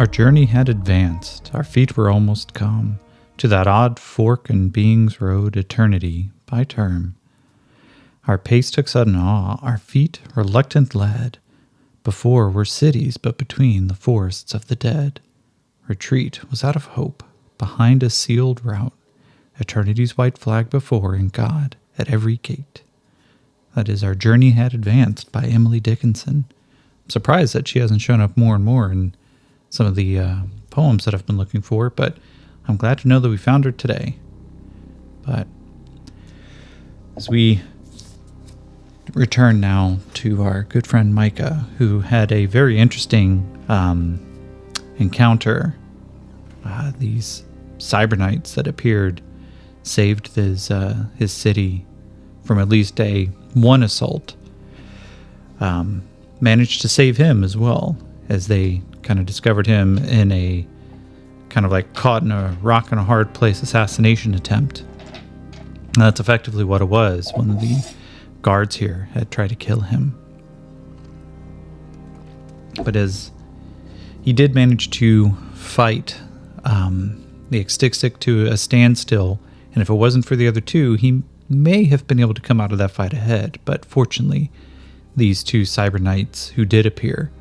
Our journey had advanced, our feet were almost come to that odd fork in being's road, eternity by term. Our pace took sudden awe, our feet reluctant led. Before were cities, but between the forests of the dead. Retreat was out of hope, behind a sealed route, eternity's white flag before, and God at every gate. That is Our Journey Had Advanced by Emily Dickinson. I'm surprised that she hasn't shown up more and more in some of the poems that I've been looking for, but I'm glad to know that we found her today. But as we return now to our good friend Micah, who had a very interesting encounter. These cyber knights that appeared saved his city from at least one assault. Managed to save him as well, as they kind of discovered him in a kind of like caught in a rock and a hard place assassination attempt. And that's effectively what it was. One of the guards here had tried to kill him. But as he did manage to fight the stick to a standstill, and if it wasn't for the other two, he may have been able to come out of that fight ahead. But fortunately, these two cyber knights who did appear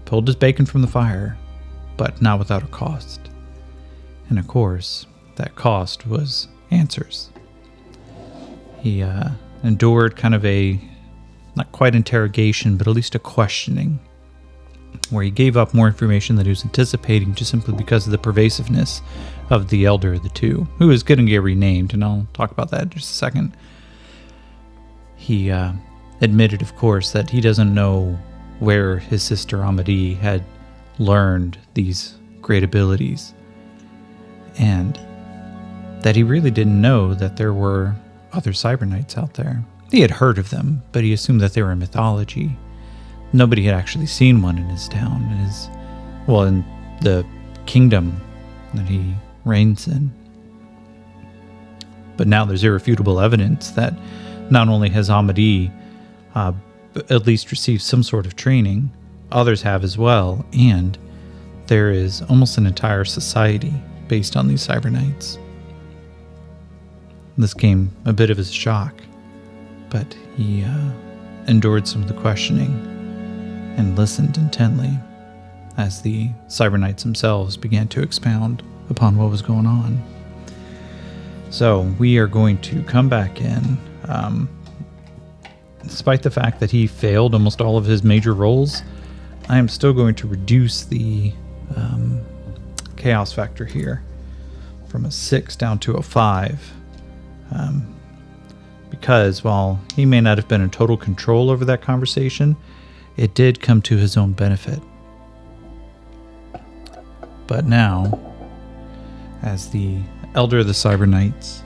pulled his bacon from the fire, but not without a cost. And of course, that cost was answers. He endured kind of a, not quite interrogation, but at least a questioning, where he gave up more information than he was anticipating just simply because of the pervasiveness of the elder of the two, who is going to get renamed, and I'll talk about that in just a second. He admitted, of course, that he doesn't know where his sister Amadee had learned these great abilities, and that he really didn't know that there were other cyber knights out there. He had heard of them, but he assumed that they were mythology. Nobody had actually seen one in his town, in the kingdom that he reigns in. But now there's irrefutable evidence that not only has Amadee at least received some sort of training, others have as well, and there is almost an entire society based on these cyber knights. This came a bit of a shock, but he endured some of the questioning and listened intently as the cyber knights themselves began to expound upon what was going on. So we are going to come back in. Despite the fact that he failed almost all of his major roles, I am still going to reduce the chaos factor here from a 6 down to a 5. Because while he may not have been in total control over that conversation, it did come to his own benefit. But now, as the elder of the Cyber Knights,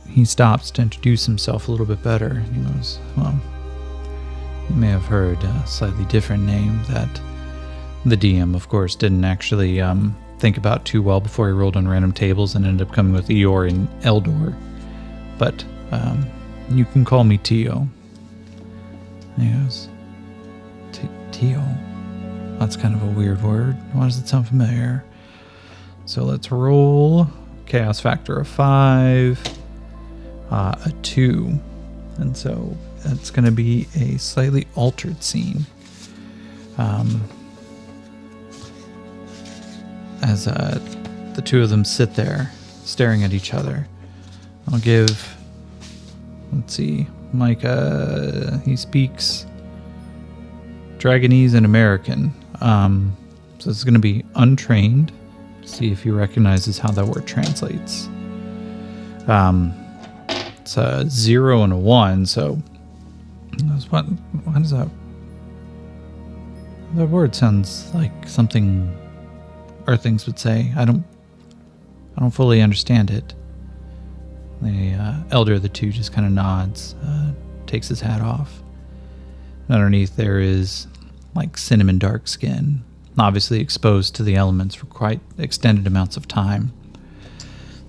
he stops to introduce himself a little bit better. He goes, well, you may have heard a slightly different name that the DM, of course, didn't actually think about too well before he rolled on random tables and ended up coming with Eeyore and Eldor. But you can call me Tio. And he goes, Tio? That's kind of a weird word. Why does it sound familiar? So let's roll chaos factor of 5, a 2. And so that's going to be a slightly altered scene. As the two of them sit there staring at each other. I'll give, let's see, Micah, he speaks Dragonese and American. So it's going to be untrained. See if he recognizes how that word translates. It's a 0 and a 1, so what is that? That word sounds like something Earthlings would say. I don't fully understand it. The elder of the two just kind of nods, takes his hat off. And underneath there is like cinnamon dark skin, obviously exposed to the elements for quite extended amounts of time.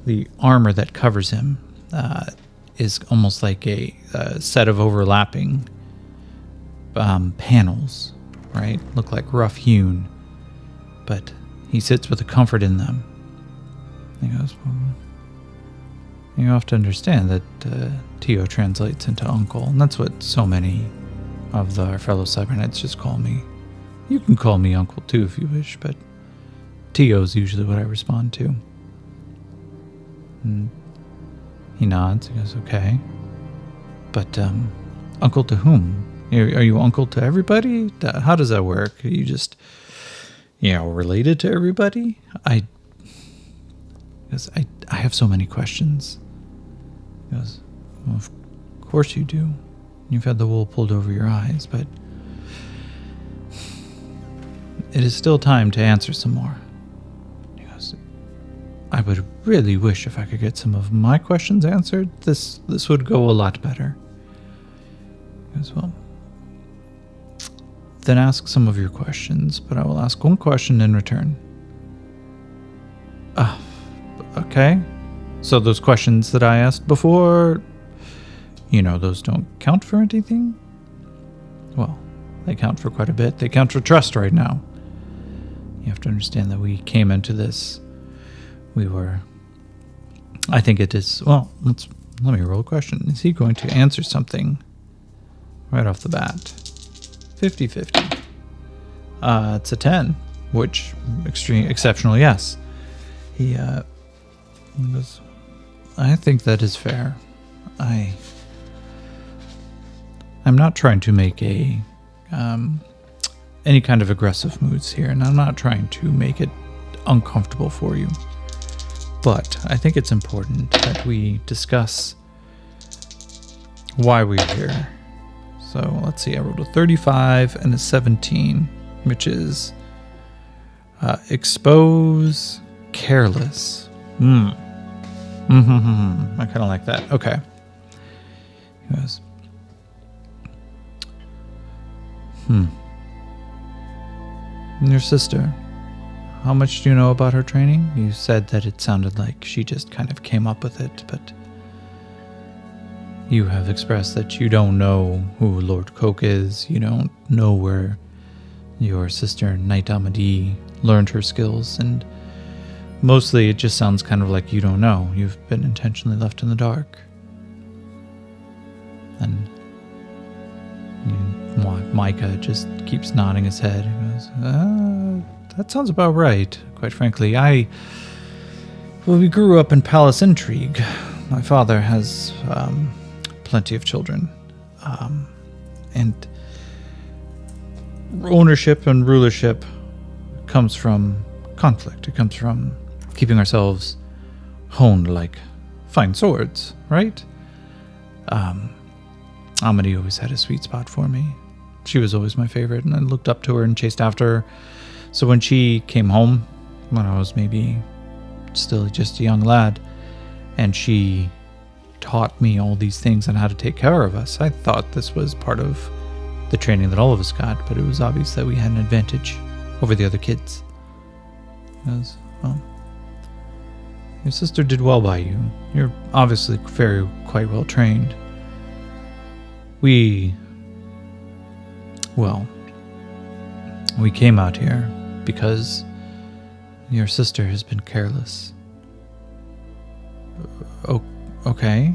The armor that covers him is almost like a set of overlapping panels, right? Look like rough hewn. but he sits with a comfort in them. He goes, well, you have to understand that Tio translates into uncle, and that's what so many of our fellow Cyberknights just call me. You can call me uncle too if you wish, but Tio's usually what I respond to. And he nods. He goes, okay. But uncle to whom? Are you uncle to everybody? How does that work? Are you just, related to everybody? I have so many questions. He goes, well, of course you do. You've had the wool pulled over your eyes, but it is still time to answer some more. He goes, I would really wish if I could get some of my questions answered. This would go a lot better. He goes, well, then ask some of your questions, but I will ask one question in return. Okay. So those questions that I asked before, those don't count for anything? Well, they count for quite a bit. They count for trust right now. You have to understand that we came into this. I think it is, well, let me roll a question. Is he going to answer something right off the bat? 50-50. It's a 10, which exceptional, yes. He goes, I think that is fair. I'm not trying to make any kind of aggressive moves here, and I'm not trying to make it uncomfortable for you. But I think it's important that we discuss why we're here. So let's see, I rolled a 35 and a 17, which is expose, careless. I kind of like that. Okay. He goes, Your sister, how much do you know about her training? You said that it sounded like she just kind of came up with it, but you have expressed that you don't know who Lord Coke is. You don't know where your sister, Knight Amadee, learned her skills, and mostly it just sounds kind of like you don't know. You've been intentionally left in the dark. And Micah just keeps nodding his head. He goes, that sounds about right, quite frankly. We grew up in palace intrigue. My father has plenty of children. And ownership and rulership comes from conflict. It comes from keeping ourselves honed like fine swords, right? Amadee always had a sweet spot for me. She was always my favorite, and I looked up to her and chased after her. So when she came home, when I was maybe still just a young lad, and she taught me all these things on how to take care of us, I thought this was part of the training that all of us got, but it was obvious that we had an advantage over the other kids. Because, well, your sister did well by you. You're obviously quite well trained. We came out here because your sister has been careless. Okay.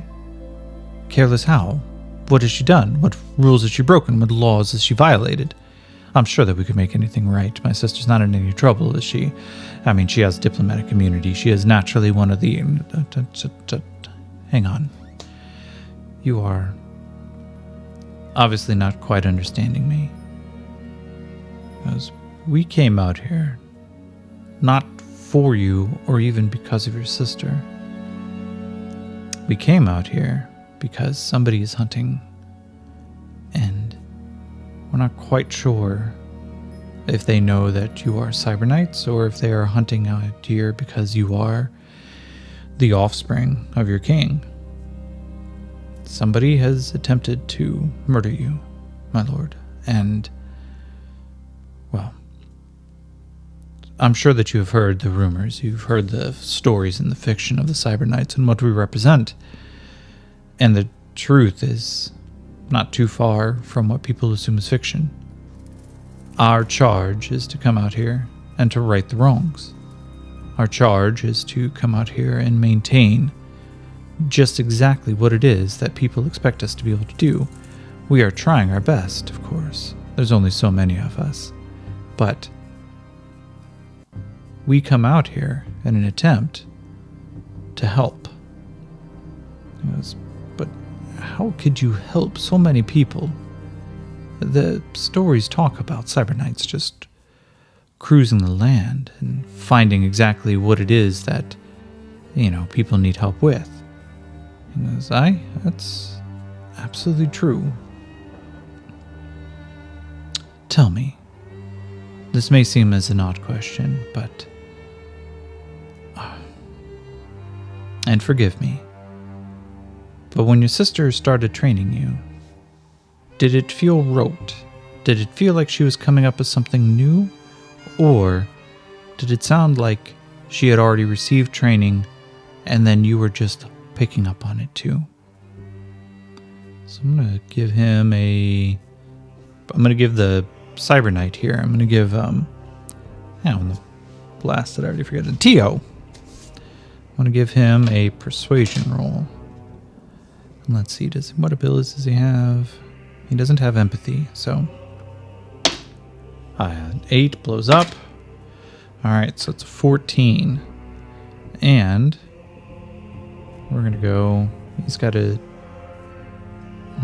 Careless how? What has she done? What rules has she broken? What laws has she violated? I'm sure that we could make anything right. My sister's not in any trouble, is she? I mean, she has diplomatic immunity. She is naturally one of the... Hang on. You are obviously not quite understanding me. Because we came out here not for you or even because of your sister. We came out here because somebody is hunting, and we're not quite sure if they know that you are Cyberknights or if they are hunting out here because you are the offspring of your king. Somebody has attempted to murder you, my lord, and, well, I'm sure that you have heard the rumors, you've heard the stories and the fiction of the Cyberknights and what we represent, and the truth is not too far from what people assume is fiction. Our charge is to come out here and to right the wrongs. Our charge is to come out here and maintain just exactly what it is that people expect us to be able to do. We are trying our best, of course. There's only so many of us. But we come out here in an attempt to help. He goes, but how could you help so many people? The stories talk about Cyberknights just cruising the land and finding exactly what it is that, people need help with. He goes, that's absolutely true. Tell me, this may seem as an odd question, but... and forgive me, but when your sister started training you, did it feel rote? Did it feel like she was coming up with something new? Or did it sound like she had already received training and then you were just picking up on it too? So I'm going to give him I'm going to give the Cyber Knight here. I'm going to give, the blast that I already forgot. Tio. I'm going to give him a persuasion roll. And let's see, what abilities does he have? He doesn't have empathy, so 8 blows up. Alright, so it's a 14. And we're going to go... He's got to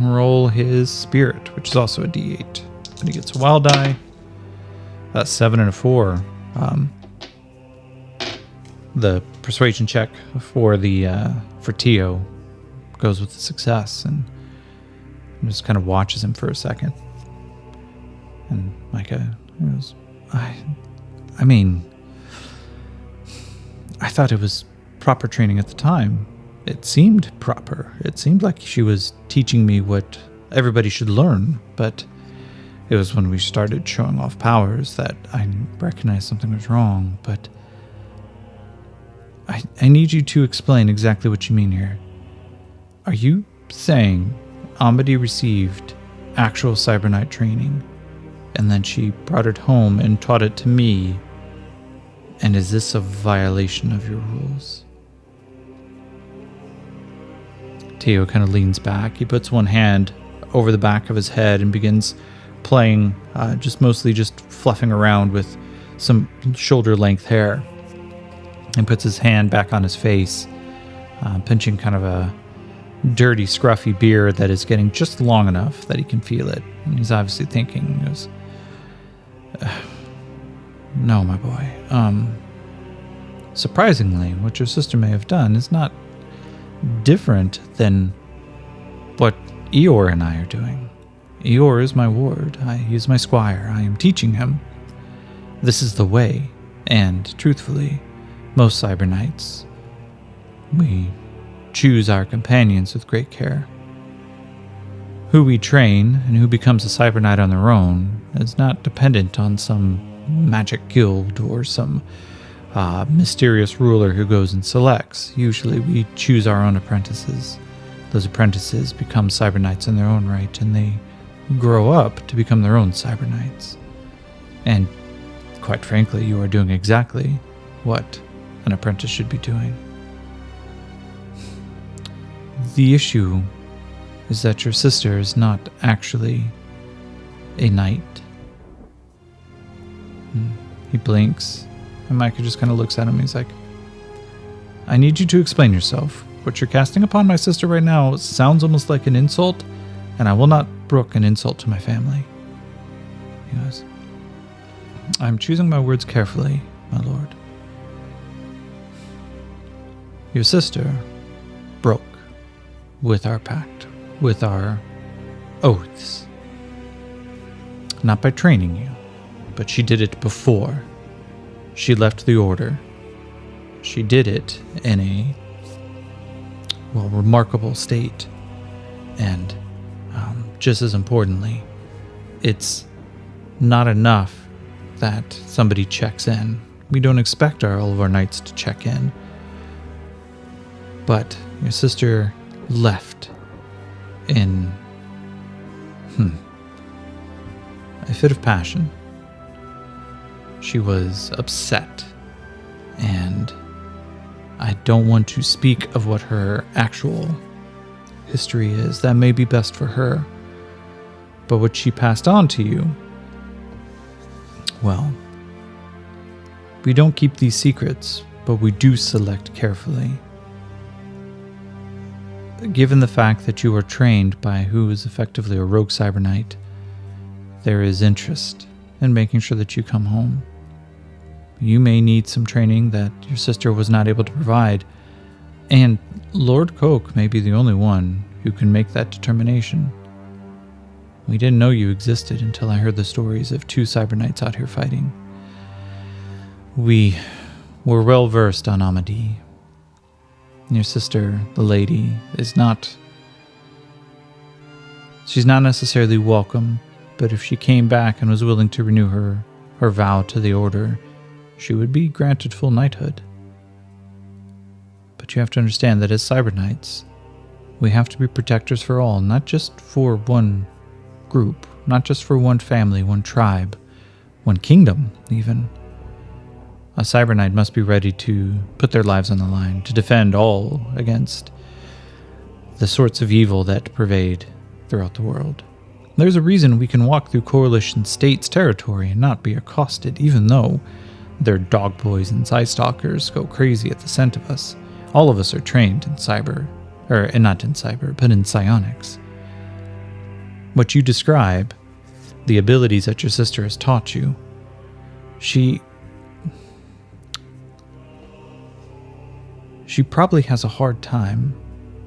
roll his spirit, which is also a d8. And he gets a wild die. That's 7 and a 4. The persuasion check for Tio goes with the success, and just kind of watches him for a second. And Micah goes, I thought it was proper training at the time. It seemed proper. It seemed like she was teaching me what everybody should learn, but it was when we started showing off powers that I recognized something was wrong. But I need you to explain exactly what you mean here. Are you saying Amity received actual Cyberknight training, and then she brought it home and taught it to me? And is this a violation of your rules? Tio kind of leans back. He puts one hand over the back of his head and begins playing, mostly fluffing around with some shoulder-length hair. And puts his hand back on his face, pinching kind of a dirty, scruffy beard that is getting just long enough that he can feel it. And he's obviously thinking, he goes, no, my boy. Surprisingly, what your sister may have done is not different than what Eeyore and I are doing. Eeyore is my ward. He is my squire. I am teaching him. This is the way, and truthfully, most Cyber Knights, we choose our companions with great care. Who we train and who becomes a Cyber Knight on their own is not dependent on some magic guild or some mysterious ruler who goes and selects. Usually we choose our own apprentices. Those apprentices become Cyber Knights in their own right, and they grow up to become their own Cyber Knights. And quite frankly, you are doing exactly what an apprentice should be doing. The issue is that your sister is not actually a knight. He blinks, and Micah just kind of looks at him. He's like, I need you to explain yourself. What you're casting upon my sister right now sounds almost like an insult, and I will not brook an insult to my family. He goes, I'm choosing my words carefully, my lord. Your sister broke with our pact, with our oaths. Not by training you, but she did it before she left the order. She did it in a, remarkable state. And just as importantly, it's not enough that somebody checks in. We don't expect all of our knights to check in. But your sister left in a fit of passion. She was upset, and I don't want to speak of what her actual history is. That may be best for her. But what she passed on to you, well, we don't keep these secrets, but we do select carefully. Given the fact that you are trained by who is effectively a rogue cyber knight, there is interest in making sure that you come home. You may need some training that your sister was not able to provide, and Lord Coke may be the only one who can make that determination. We didn't know you existed until I heard the stories of 2 cyber knights out here fighting. We were well versed on Amadi. Your sister, the lady, she's not necessarily welcome, but if she came back and was willing to renew her vow to the order, she would be granted full knighthood. But you have to understand that as cyber knights, we have to be protectors for all, not just for one group, not just for one family, one tribe, one kingdom even. A cyber knight must be ready to put their lives on the line, to defend all against the sorts of evil that pervade throughout the world. There's a reason we can walk through coalition states' territory and not be accosted, even though their dog boys and side stalkers go crazy at the scent of us. All of us are trained in cyber, and not in cyber, but in psionics. What you describe, the abilities that your sister has taught you, she probably has a hard time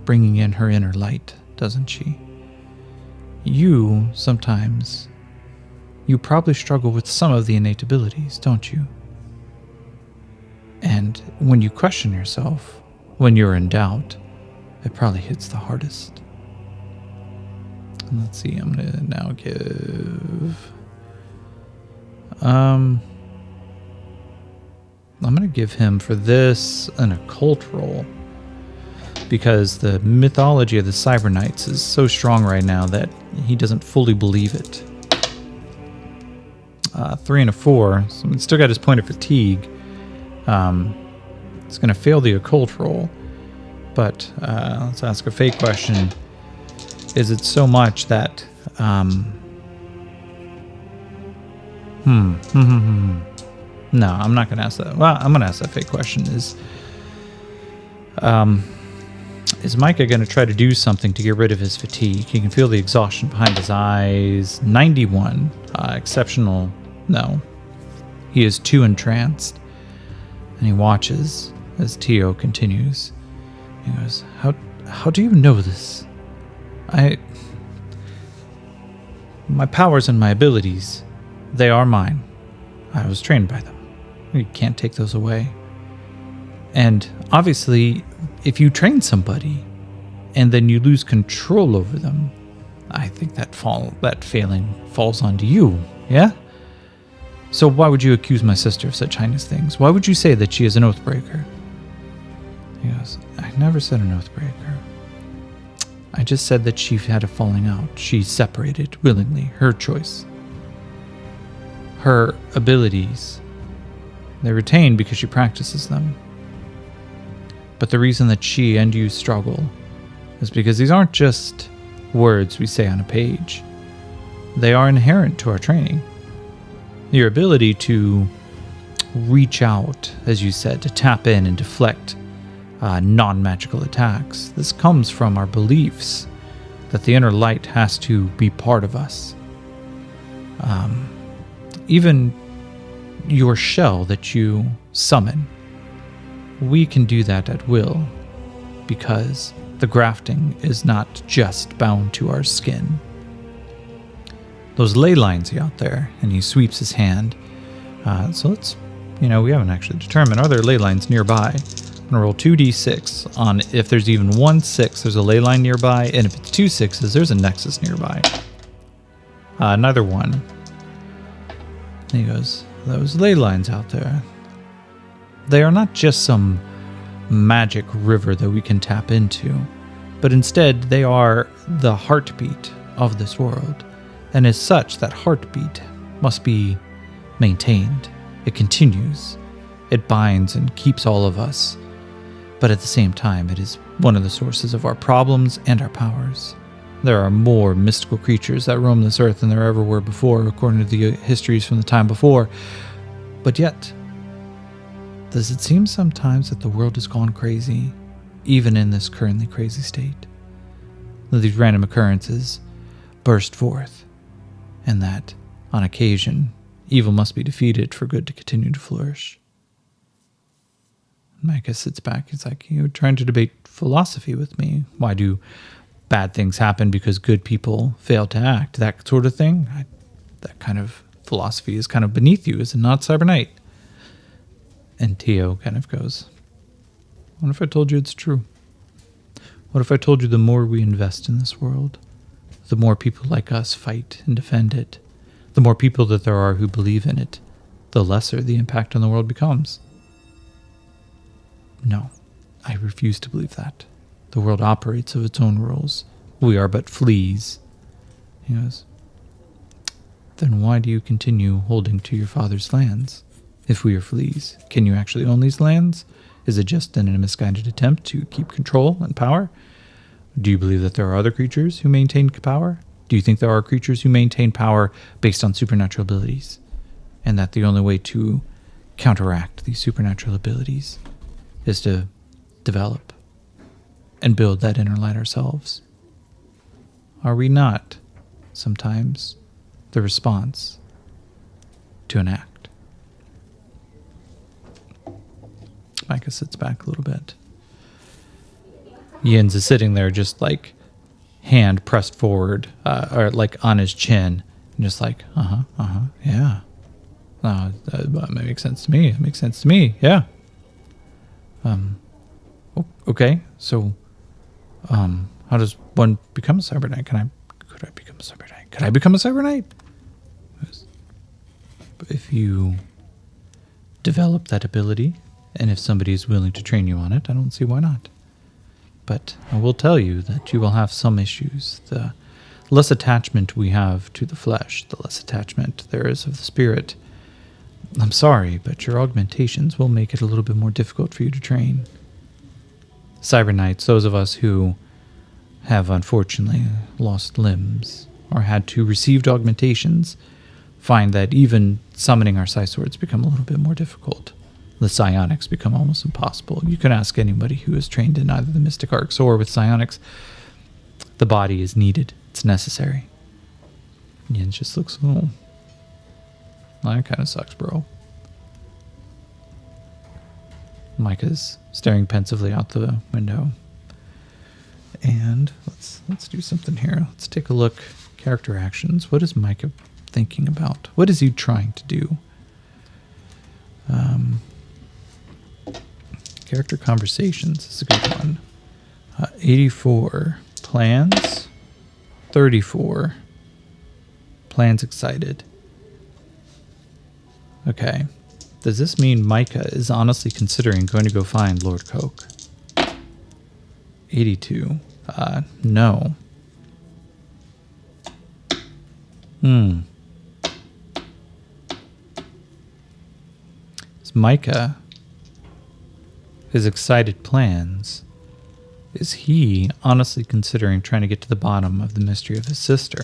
bringing in her inner light, doesn't she? You probably struggle with some of the innate abilities, don't you? And when you question yourself, when you're in doubt, it probably hits the hardest. Let's see, I'm going to now give... I'm going to give him, for this, an occult roll. Because the mythology of the Cyber Knights is so strong right now that he doesn't fully believe it. 3 and a 4, so he's still got his point of fatigue. It's going to fail the occult roll. But let's ask a fake question. Is it so much that... No, I'm not going to ask that. Well, I'm going to ask that fake question. Is Micah going to try to do something to get rid of his fatigue? He can feel the exhaustion behind his eyes. 91. Exceptional. No. He is too entranced. And he watches as Tio continues. He goes, How do you know this? My powers and my abilities, they are mine. I was trained by them. You can't take those away. And obviously, if you train somebody and then you lose control over them, I think that failing falls onto you, yeah? So why would you accuse my sister of such heinous things? Why would you say that she is an oathbreaker? He goes, I never said an oathbreaker. I just said that she had a falling out. She separated willingly, her choice. Her abilities, they're retained because she practices them. But the reason that she and you struggle is because these aren't just words we say on a page. They are inherent to our training. Your ability to reach out, as you said, to tap in and deflect non-magical attacks. This comes from our beliefs that the inner light has to be part of us. Even your shell that you summon, we can do that at will because the grafting is not just bound to our skin. Those ley lines out there, and he sweeps his hand. So let's, we haven't actually determined, are there ley lines nearby? I'm going to roll 2d6 on if there's even 1 6, there's a ley line nearby, and if it's 2 6s, there's a nexus nearby. Neither one. And he goes, those ley lines out there, they are not just some magic river that we can tap into, but instead they are the heartbeat of this world. And as such, that heartbeat must be maintained It continues. It binds and keeps all of us. But at the same time, it is one of the sources of our problems and our powers. There are more mystical creatures that roam this earth than there ever were before, according to the histories from the time before. But yet, does it seem sometimes that the world has gone crazy, even in this currently crazy state? That these random occurrences burst forth, and that, on occasion, evil must be defeated for good to continue to flourish. Micah sits back. He's like, you're trying to debate philosophy with me. Why do bad things happen because good people fail to act? That sort of thing? That kind of philosophy is kind of beneath you, is it not, Cyber Knight? And Tio kind of goes, what if I told you it's true? What if I told you the more we invest in this world, the more people like us fight and defend it, the more people that there are who believe in it, the lesser the impact on the world becomes? No, I refuse to believe that. The world operates of its own rules. We are but fleas. He goes, then why do you continue holding to your father's lands? If we are fleas, can you actually own these lands? Is it just in a misguided attempt to keep control and power? Do you believe that there are other creatures who maintain power? Do you think there are creatures who maintain power based on supernatural abilities? And that the only way to counteract these supernatural abilities is to develop and build that inner light ourselves? Are we not sometimes the response to an act? Micah sits back a little bit. Jens is sitting there just like hand pressed forward, or like on his chin, and just like, yeah. That makes sense to me. It makes sense to me, yeah. Okay, so, how does one become a Cyber Knight? Could I become a Cyber Knight? Could I become a Cyber Knight? If you develop that ability, and if somebody is willing to train you on it, I don't see why not. But I will tell you that you will have some issues. The less attachment we have to the flesh, the less attachment there is of the spirit. I'm sorry, but your augmentations will make it a little bit more difficult for you to train. Cyber Knights, those of us who have unfortunately lost limbs or had to receive augmentations, find that even summoning our Psi Swords become a little bit more difficult. The psionics become almost impossible. You can ask anybody who is trained in either the Mystic Arcs or with psionics. The body is needed. It's necessary. Yin just looks, oh, that kind of sucks, bro. Micah's staring pensively out the window. And let's do something here. Let's take a look. Character actions. What is Micah thinking about? What is he trying to do? Character conversations is a good one. 84. Plans. 34. Plans excited. Okay. Does this mean Micah is honestly considering going to go find Lord Coke? 82. No. Is Micah, his excited plans, is he honestly considering trying to get to the bottom of the mystery of his sister?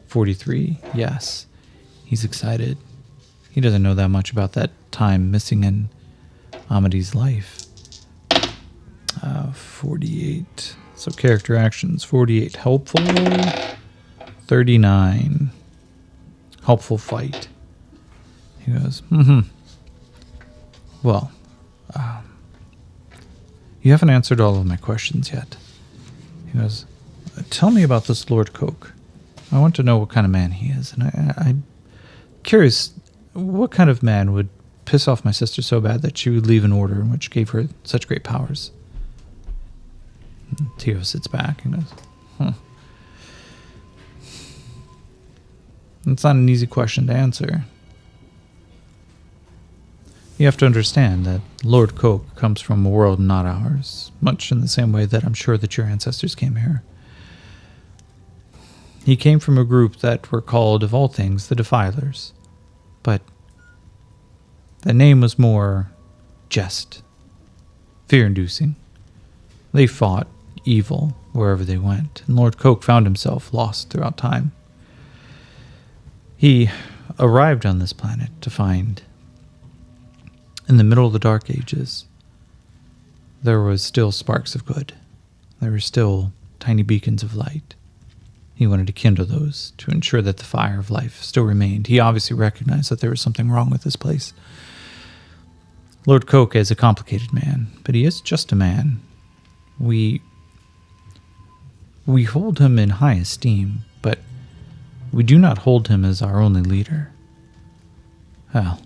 43. Yes. He's excited. He doesn't know that much about that time missing in Amity's life. 48. So character actions. 48. Helpful. 39. Helpful fight. He goes, Well, you haven't answered all of my questions yet. He goes, tell me about this Lord Coke. I want to know what kind of man he is. And I'm curious, what kind of man would piss off my sister so bad that she would leave an order in which gave her such great powers? And Tio sits back and goes, It's not an easy question to answer. You have to understand that Lord Coke comes from a world not ours, much in the same way that I'm sure that your ancestors came here. He came from a group that were called, of all things, the Defilers. but the name was more just fear-inducing. They fought evil wherever they went, and Lord Coke found himself lost throughout time. He arrived on this planet to find, in the middle of the Dark Ages, there was still sparks of good. There were still tiny beacons of light. He wanted to kindle those to ensure that the fire of life still remained. He obviously recognized that there was something wrong with this place. Lord Coke is a complicated man, but he is just a man. We hold him in high esteem, but we do not hold him as our only leader. Well,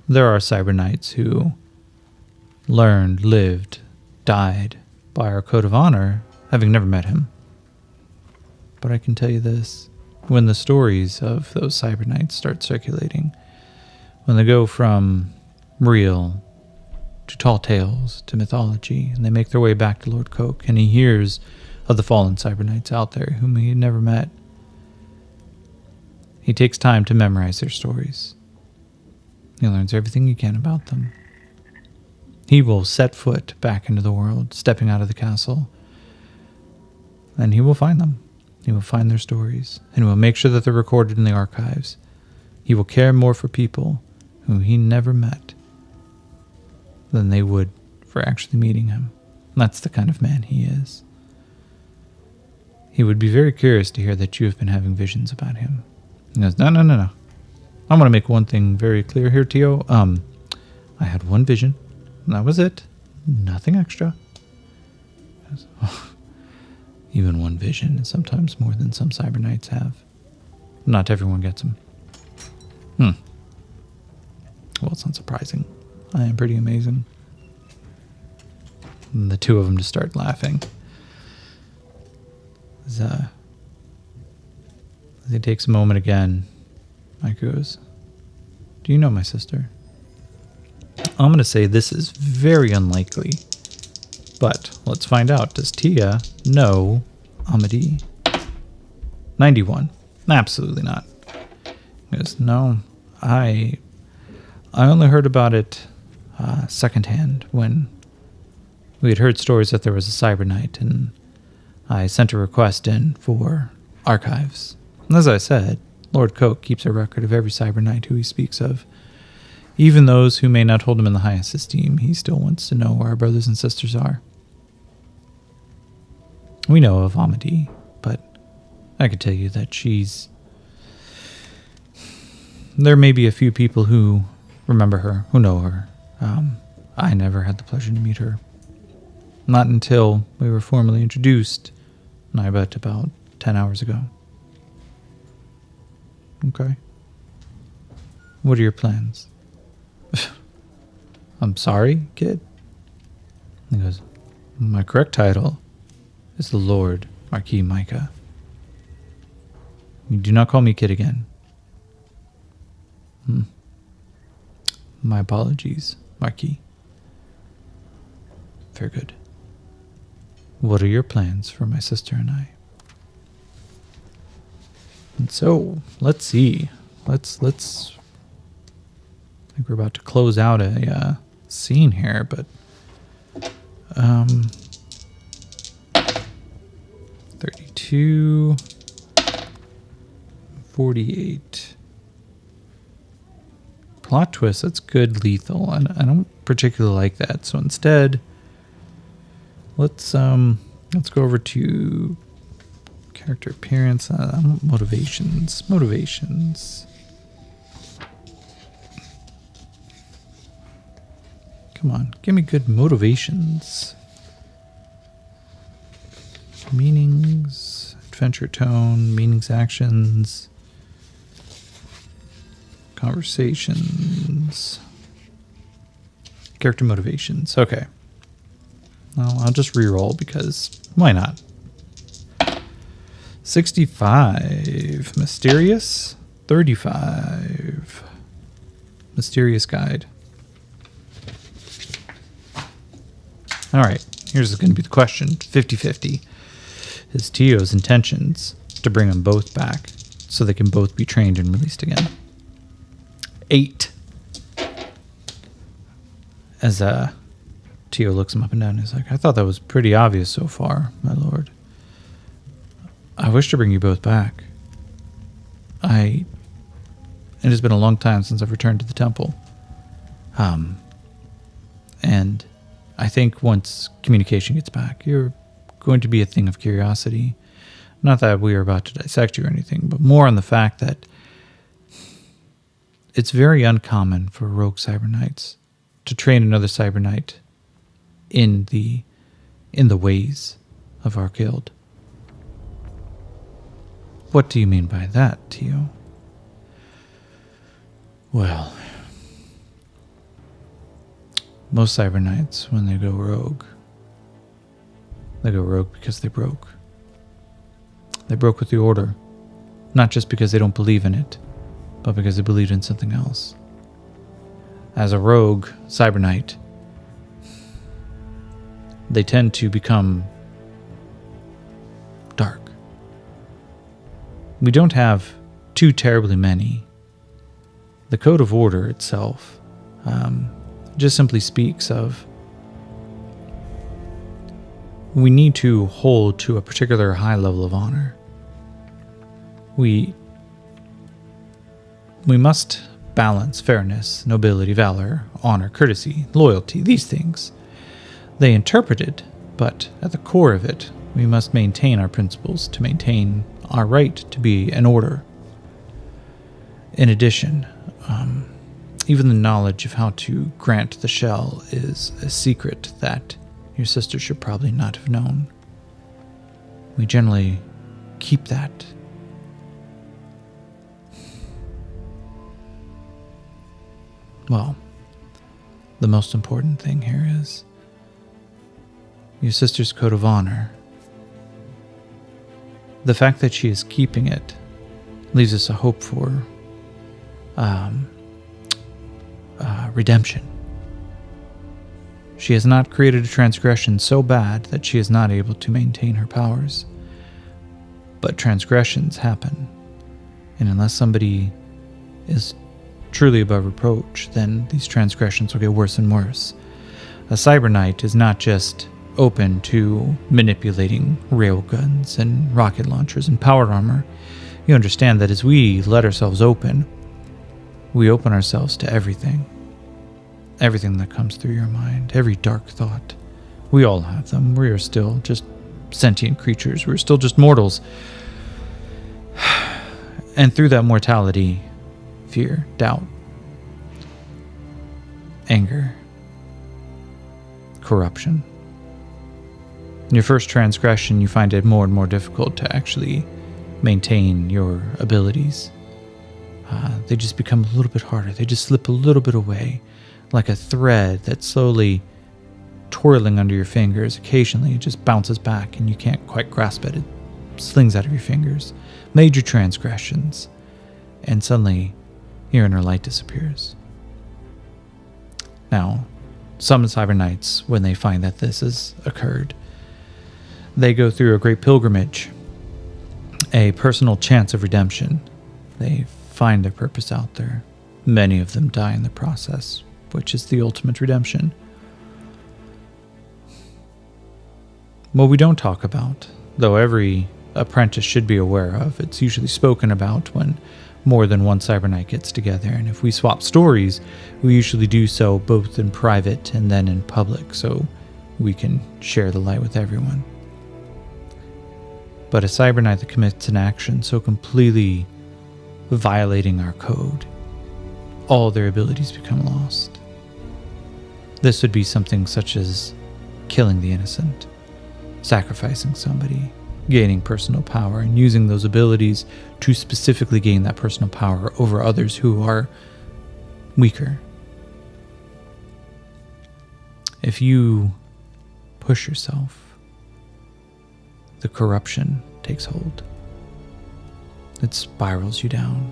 there are cyberknights who learned, lived, died by our code of honor, having never met him. But I can tell you this, when the stories of those cyberknights start circulating, when they go from real to tall tales to mythology, and they make their way back to Lord Coke, and he hears of the fallen cyberknights out there whom he had never met, he takes time to memorize their stories. He learns everything he can about them. He will set foot back into the world, stepping out of the castle, and he will find them. He will find their stories, and he will make sure that they're recorded in the archives. He will care more for people whom he never met than they would for actually meeting him. That's the kind of man he is. He would be very curious to hear that you have been having visions about him. He goes, no. I want to make one thing very clear here, Tio. I had one vision. That was it. Nothing extra. Even one vision is sometimes more than some cyberknights have. Not everyone gets them. Well, it's not surprising. I am pretty amazing. And the two of them just start laughing. As he takes a moment again, Mike goes, "Do you know my sister?" I'm going to say this is very unlikely, but let's find out. Does Tia know Amadi? 91. Absolutely not. He goes, no, I only heard about it secondhand when we had heard stories that there was a cyberknight, and I sent a request in for archives. And as I said, Lord Coke keeps a record of every cyberknight who he speaks of. Even those who may not hold him in the highest esteem, he still wants to know where our brothers and sisters are. We know of Amadi, but I could tell you that there may be a few people who remember her, who know her. I never had the pleasure to meet her. Not until we were formally introduced, I bet about 10 hours ago. Okay. What are your plans? I'm sorry, kid. He goes, my correct title is the Lord Marquis Micah. You do not call me kid again. My apologies, Marquis. Very good. What are your plans for my sister and I? And so, let's see. Let's I think we're about to close out a scene here, but 32, 48. Plot twist, that's good lethal, and I don't particularly like that. So instead, let's go over to character appearance, motivations. Come on, give me good motivations. Meanings, adventure tone, meanings, actions, conversations, character motivations. Okay. Well, I'll just reroll because why not? 65. Mysterious. 35. Mysterious guide. All right. Here's going to be the question. 50-50. Is Tio's intentions to bring them both back so they can both be trained and released again? 8. As Tio looks him up and down, he's like, I thought that was pretty obvious so far, my lord. I wish to bring you both back. It has been a long time since I've returned to the temple. And I think once communication gets back, you're going to be a thing of curiosity. Not that we are about to dissect you or anything, but more on the fact that it's very uncommon for rogue cyber knights to train another cyber knight in the ways of our guild. What do you mean by that, Tio? Well, most cyber knights, when they go rogue because they broke. They broke with the order, not just because they don't believe in it, but because they believed in something else. As a rogue cyber knight, they tend to become dark. We don't have too terribly many. The Code of Order itself just simply speaks of we need to hold to a particular high level of honor. We must balance fairness, nobility, valor, honor, courtesy, loyalty, these things. They interpret it, but at the core of it, we must maintain our principles to maintain our right to be an order. In addition, even the knowledge of how to grant the shell is a secret that your sister should probably not have known. We generally keep that. Well, the most important thing here is your sister's code of honor. The fact that she is keeping it leaves us a hope for redemption. She has not created a transgression so bad that she is not able to maintain her powers. But transgressions happen, and unless somebody is truly above reproach, then these transgressions will get worse and worse. A cyber knight is not just open to manipulating railguns and rocket launchers and power armor. You understand that as we let ourselves open, we open ourselves to everything. Everything that comes through your mind, every dark thought. We all have them. We are still just sentient creatures. We're still just mortals. And through that mortality, fear, doubt, anger, corruption. In your first transgression, you find it more and more difficult to actually maintain your abilities. They just become a little bit harder. They just slip a little bit away, like a thread that's slowly twirling under your fingers. Occasionally, it just bounces back and you can't quite grasp it. It slings out of your fingers. Major transgressions. And suddenly, your inner light disappears. Now, some cyber knights, when they find that this has occurred, they go through a great pilgrimage, a personal chance of redemption. They find their purpose out there. Many of them die in the process, which is the ultimate redemption. What we don't talk about, though every apprentice should be aware of, it's usually spoken about when more than one cyber knight gets together, and if we swap stories, we usually do so both in private and then in public, so we can share the light with everyone. But a cyber knight that commits an action so completely violating our code, all their abilities become lost. This would be something such as killing the innocent, sacrificing somebody, gaining personal power, and using those abilities to specifically gain that personal power over others who are weaker. If you push yourself, the corruption takes hold. It spirals you down.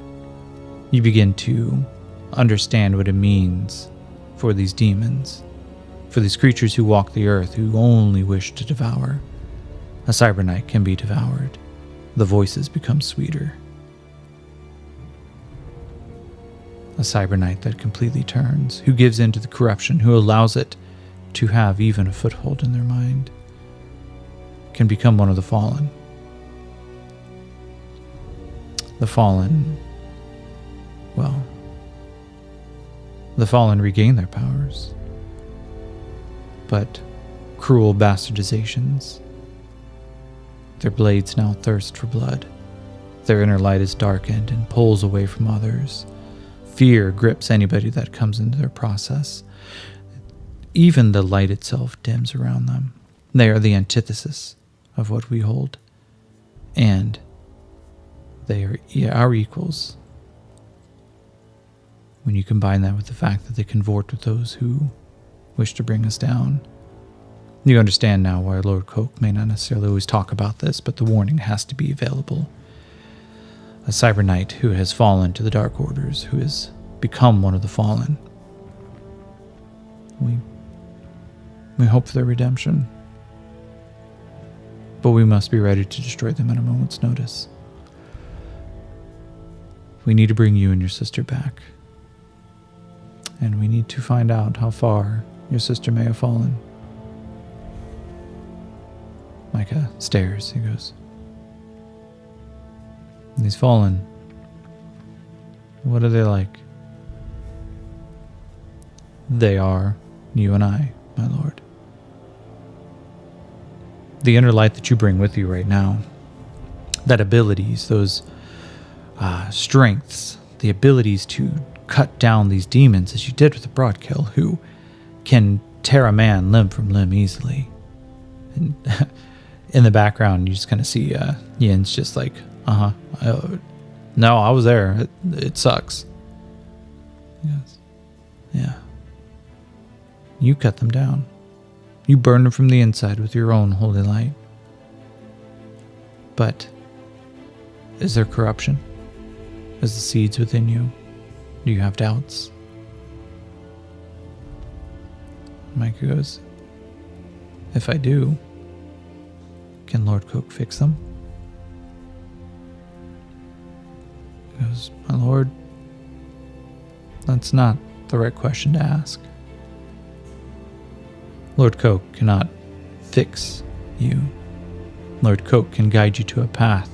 You begin to understand what it means for these demons, for these creatures who walk the earth, who only wish to devour. A cyber knight can be devoured. The voices become sweeter. A cyber knight that completely turns, who gives in to the corruption, who allows it to have even a foothold in their mind, can become one of the fallen. The fallen, well, the fallen regain their powers, but cruel bastardizations. Their blades now thirst for blood. Their inner light is darkened and pulls away from others. Fear grips anybody that comes into their process. Even the light itself dims around them. They are the antithesis of what we hold. And they are our equals. When you combine that with the fact that they convert with those who wish to bring us down, you understand now why Lord Coke may not necessarily always talk about this, but the warning has to be available. A cyber knight who has fallen to the Dark Orders, who has become one of the fallen. We hope for their redemption, but we must be ready to destroy them at a moment's notice. We need to bring you and your sister back, and we need to find out how far your sister may have fallen. Micah stares. He goes, "These fallen, what are they like?" "They are you and I, my lord. The inner light that you bring with you right now, that abilities, those strengths, the abilities to cut down these demons as you did with the Broadkill, who can tear a man limb from limb easily." And in the background, you just kind of see Yin's just like, no, I was there. It sucks. Yes. Yeah. You cut them down. You burn them from the inside with your own holy light. But is there corruption? As the seeds within you? Do you have doubts? Micah goes, "If I do, can Lord Coke fix them?" He goes, "My lord, that's not the right question to ask. Lord Coke cannot fix you. Lord Coke can guide you to a path,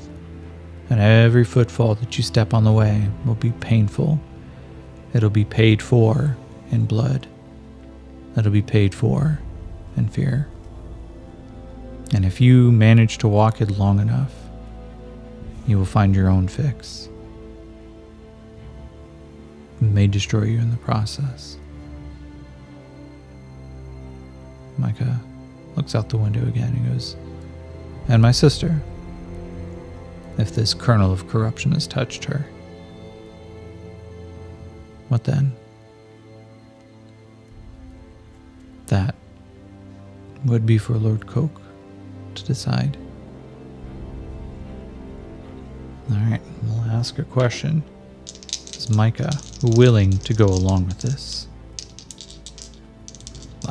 and every footfall that you step on the way will be painful. It'll be paid for in blood. It'll be paid for in fear. And if you manage to walk it long enough, you will find your own fix. It may destroy you in the process." Micah looks out the window again and goes, "And my sister, if this kernel of corruption has touched her, what then?" "That would be for Lord Coke to decide." Alright, we'll ask a question. Is Micah willing to go along with this?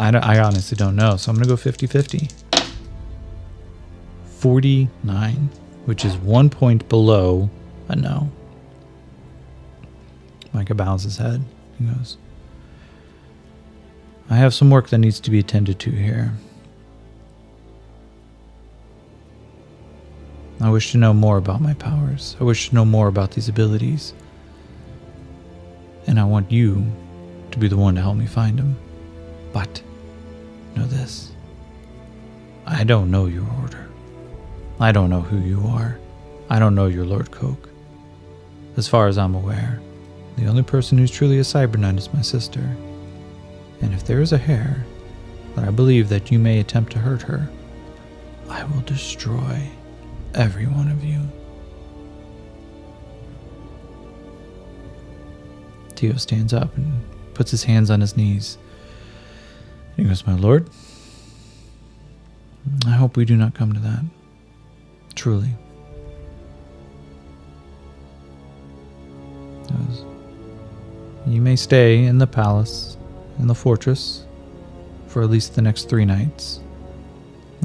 I honestly don't know, so I'm going to go 50-50. 49, which is 1 point below a no. Micah bows his head. He goes, "I have some work that needs to be attended to here. I wish to know more about my powers. I wish to know more about these abilities. And I want you to be the one to help me find them. But know this. I don't know your order. I don't know who you are. I don't know your Lord Coke. As far as I'm aware, the only person who's truly a cyber knight is my sister. And if there is a hair that I believe that you may attempt to hurt her, I will destroy every one of you." Tio stands up and puts his hands on his knees. He goes, "My lord, I hope we do not come to that. Truly." He goes, "You may stay in the palace, in the fortress, for at least the next 3 nights.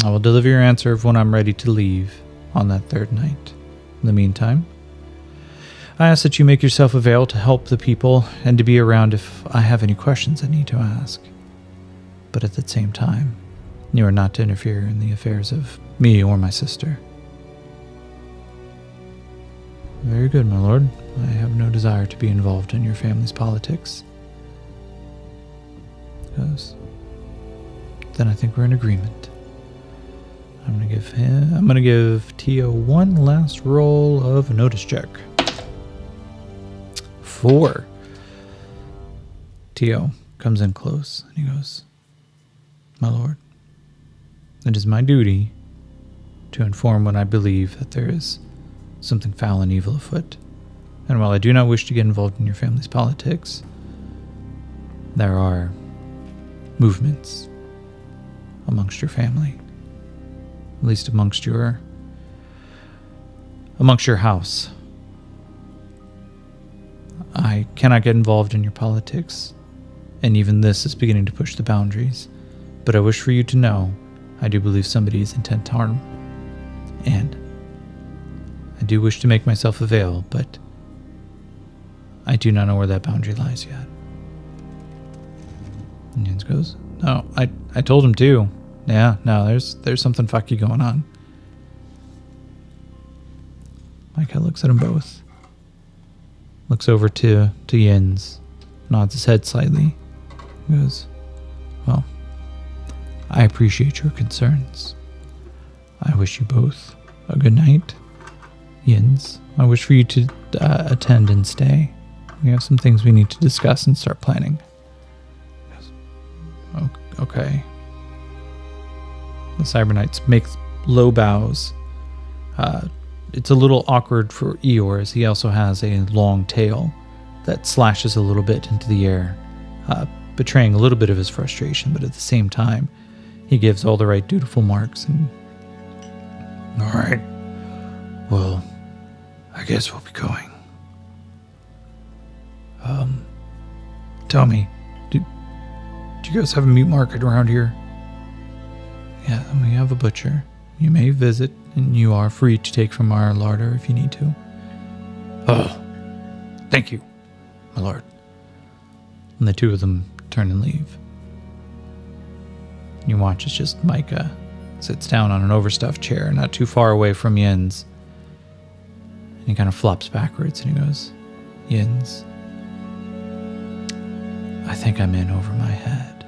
I will deliver your answer when I'm ready to leave on that 3rd night. In the meantime, I ask that you make yourself available to help the people and to be around if I have any questions I need to ask. But at the same time, you are not to interfere in the affairs of me or my sister. Very good, my lord. I have no desire to be involved in your family's politics. Goes. Then I think we're in agreement. I'm gonna give Tio one last roll of a notice check. 4. Tio comes in close and he goes, "My lord, it is my duty to inform when I believe that there is something foul and evil afoot. And while I do not wish to get involved in your family's politics, there are movements amongst your family, at least amongst your house. I cannot get involved in your politics, and even this is beginning to push the boundaries. But I wish for you to know, I do believe somebody is intent to harm, and I do wish to make myself avail, but I do not know where that boundary lies yet." And Jens goes, "No, I told him to. Yeah, no, there's something fucky going on." Micah looks at them both. Looks over to Jens, nods his head slightly. He goes, "Well, I appreciate your concerns. I wish you both a good night. Jens, I wish for you to attend and stay. We have some things we need to discuss and start planning." He goes, "Okay." The Cyberknights make low bows. It's a little awkward for Eeyore, as he also has a long tail that slashes a little bit into the air, betraying a little bit of his frustration, but at the same time, he gives all the right dutiful marks. And "All right, well, I guess we'll be going. Tell me, do you guys have a meat market around here?" "Yeah, we have a butcher. You may visit, and you are free to take from our larder if you need to." "Oh, thank you, my lord." And the two of them turn and leave. You watch as just Micah sits down on an overstuffed chair not too far away from Jens. And he kind of flops backwards and he goes, "Jens, I think I'm in over my head."